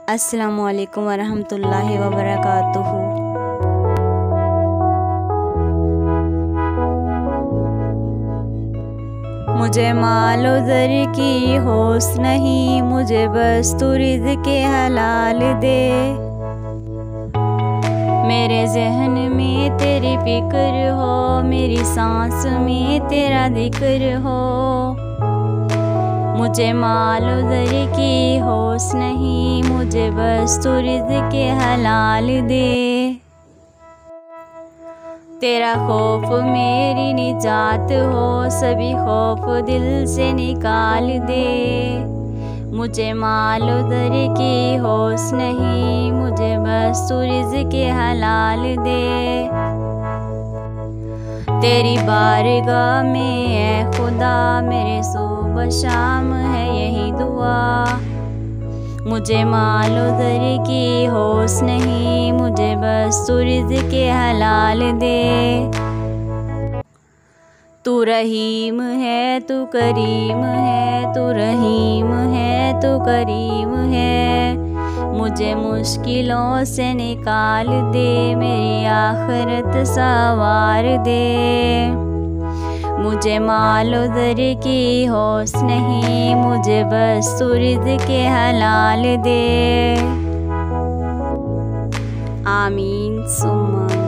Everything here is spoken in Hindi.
अस्सलामुअलैकुम वरहमतुल्लाहि वबरकातुहू। मुझे मालो दर की होश नहीं, मुझे बस तू रिज़्क़ हलाल दे। मेरे ज़हन में तेरी फिक्र हो, मेरी सांस में तेरा जिक्र हो। मुझे मालो दर की होश नहीं, मुझे बस तू रिज़्क़ हलाल दे। तेरा खौफ मेरी निजात हो, सभी खौफ दिल से निकाल दे। मुझे मालो दर की होश नहीं, मुझे बस तू रिज़्क़ हलाल दे। तेरी बारगाह में ऐ खुदा मेरे सुबह शाम है यही दुआ। मुझे मालो दर की होश नहीं, मुझे बस तू रिज़्क़ हलाल दे। तू रहीम है, तू करीम है, तू रहीम है, तू करीम है। मुझे मुश्किलों से निकाल दे, मेरी आखिरत संवार दे। मुझे मालो दर की होश नहीं, मुझे बस तू रिज़्क़ हलाल दे। आमीन सुम्मा